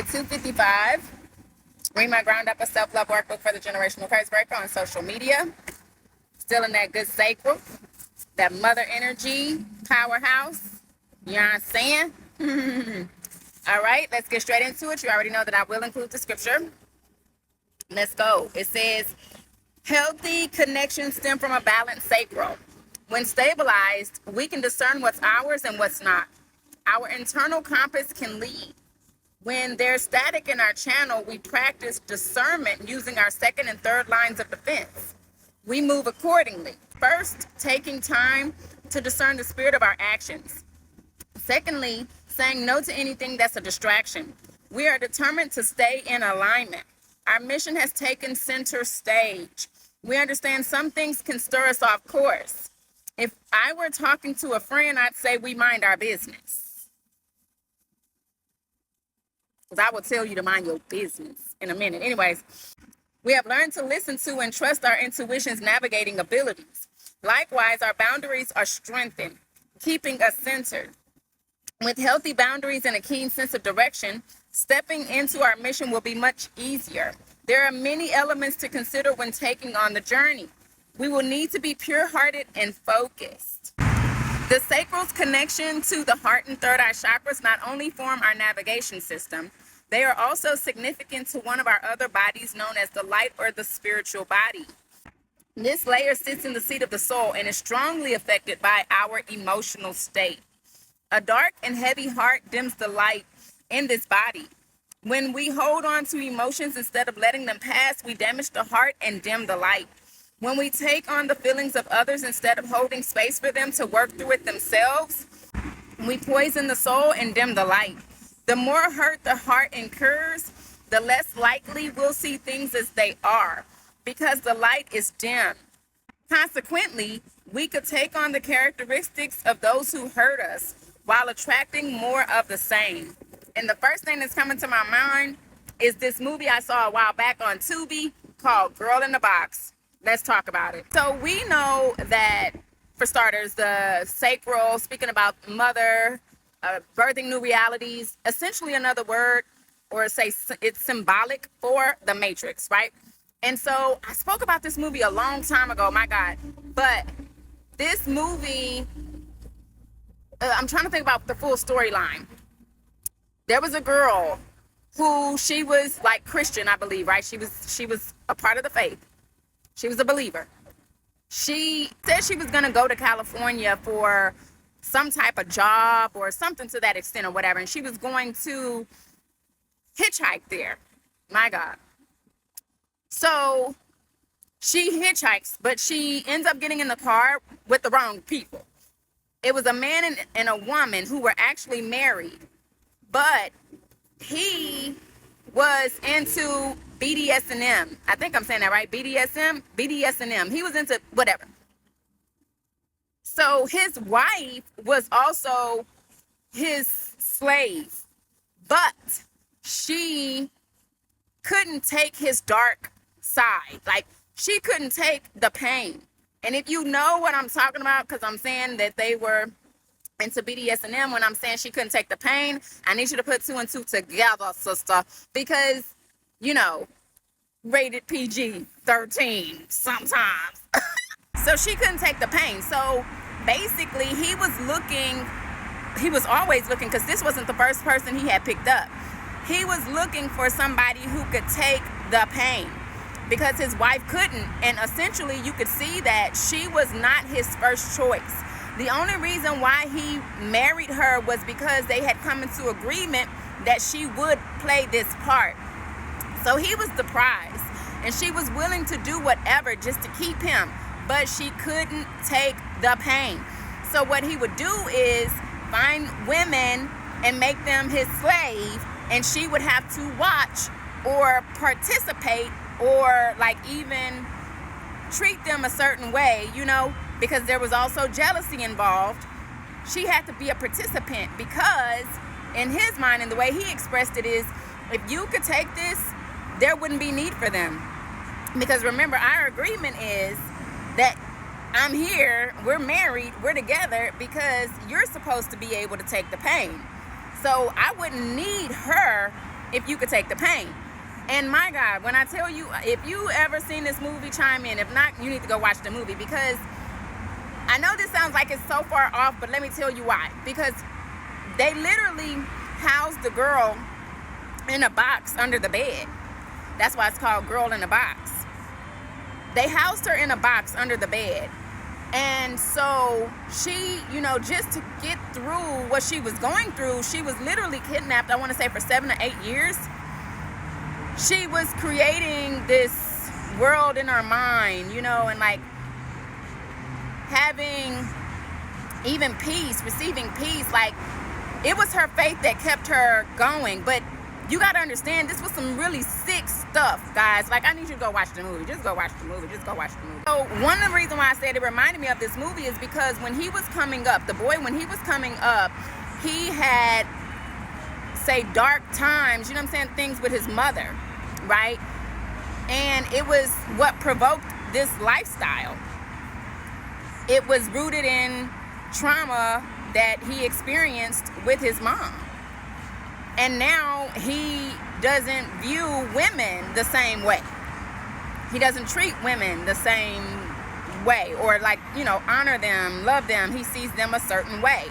255. Read my ground up a self-love workbook for the generational curse breaker on social media. Still in that good sacral, that mother energy powerhouse. You know what I'm saying? All right, let's get straight into it. You already know that I will include the scripture. Let's go. It says, healthy connections stem from a balanced sacral. When stabilized, we can discern what's ours and what's not. Our internal compass can lead. When there's static in our channel, we practice discernment using our second and third lines of defense. We move accordingly. First, taking time to discern the spirit of our actions. Secondly, saying no to anything that's a distraction. We are determined to stay in alignment. Our mission has taken center stage. We understand some things can stir us off course. If I were talking to a friend, I'd say we mind our business. Because I will tell you to mind your business in a minute. Anyways, we have learned to listen to and trust our intuition's navigating abilities. Likewise, our boundaries are strengthened, keeping us centered. With healthy boundaries and a keen sense of direction, stepping into our mission will be much easier. There are many elements to consider when taking on the journey. We will need to be pure-hearted and focused. The sacral's connection to the heart and third eye chakras not only form our navigation system, they are also significant to one of our other bodies known as the light or the spiritual body. This layer sits in the seat of the soul and is strongly affected by our emotional state. A dark and heavy heart dims the light in this body. When we hold on to emotions instead of letting them pass, we damage the heart and dim the light. When we take on the feelings of others instead of holding space for them to work through it themselves, we poison the soul and dim the light. The more hurt the heart incurs, the less likely we'll see things as they are, because the light is dim. Consequently, we could take on the characteristics of those who hurt us while attracting more of the same. And the first thing that's coming to my mind is this movie I saw a while back on Tubi called Girl in the Box. Let's talk about it. So we know that, for starters, the sacral, speaking about mother, birthing new realities, essentially another word, or say it's symbolic for the matrix, right? And so I spoke about this movie a long time ago, my God. But this movie, I'm trying to think about the full storyline. There was a girl who, she was like Christian, I believe, right? She was a part of the faith. She was a believer. She said she was going to go to California for some type of job or something to that extent or whatever. And she was going to hitchhike there. My God. So she hitchhikes, but she ends up getting in the car with the wrong people. It was a man and a woman who were actually married, but he was into BDSM. I think I'm saying that right. BDSM. He was into whatever. So his wife was also his slave, but she couldn't take his dark side. Like, she couldn't take the pain. And if you know what I'm talking about, because I'm saying that they were into BDSM, when I'm saying she couldn't take the pain, I need you to put two and two together, sister, because, you know, rated PG-13 sometimes. So she couldn't take the pain. So basically he was always looking, because this wasn't the first person he had picked up. He was looking for somebody who could take the pain, because his wife couldn't. And essentially you could see that she was not his first choice. The only reason why he married her was because they had come into agreement that she would play this part. So he was the prize, and she was willing to do whatever just to keep him, but she couldn't take the pain. So what he would do is find women and make them his slave, and she would have to watch or participate or like even treat them a certain way, you know, because there was also jealousy involved. She had to be a participant, because in his mind, and the way he expressed it is, if you could take this, there wouldn't be need for them. Because remember, our agreement is that I'm here, we're married, we're together, because you're supposed to be able to take the pain. So I wouldn't need her if you could take the pain. And my God, when I tell you, if you ever seen this movie, chime in. If not, you need to go watch the movie, because I know this sounds like it's so far off, but let me tell you why. Because they literally housed the girl in a box under the bed. That's why it's called Girl in a Box. They housed her in a box under the bed. And so she, you know, just to get through what she was going through, she was literally kidnapped, I want to say, for 7 to 8 years. She was creating this world in her mind, you know, and like having even peace, receiving peace. Like, it was her faith that kept her going. But you got to understand, this was some really sick stuff, guys. Like, I need you to go watch the movie. Just go watch the movie. Just go watch the movie. So one of the reasons why I said it reminded me of this movie is because when he was coming up, the boy, when he was coming up, he had, say, dark times, you know what I'm saying, things with his mother, right? And it was what provoked this lifestyle. It was rooted in trauma that he experienced with his mom. And now he doesn't view women the same way. He doesn't treat women the same way, or like, you know, honor them, love them. He sees them a certain way.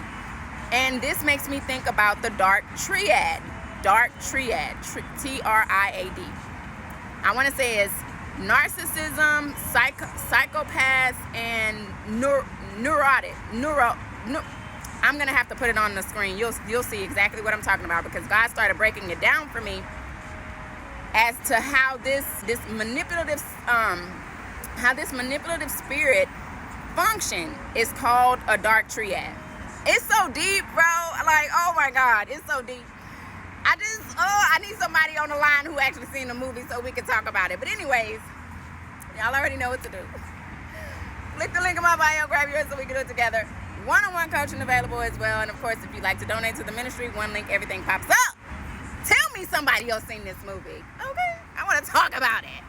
And this makes me think about the dark triad. Dark triad, T-R-I-A-D. I want to say it's narcissism, psychopaths, and neurotic. I'm gonna have to put it on the screen. You'll see exactly what I'm talking about, because God started breaking it down for me as to how this manipulative spirit function is called a dark triad. It's so deep, bro. Like, oh my God, it's so deep. I need somebody on the line who actually seen the movie so we can talk about it. But anyways, y'all already know what to do. Click the link in my bio, grab yours so we can do it together. One-on-one coaching available as well. And of course, if you'd like to donate to the ministry, one link, everything pops up. Tell me somebody else seen this movie, okay? I want to talk about it.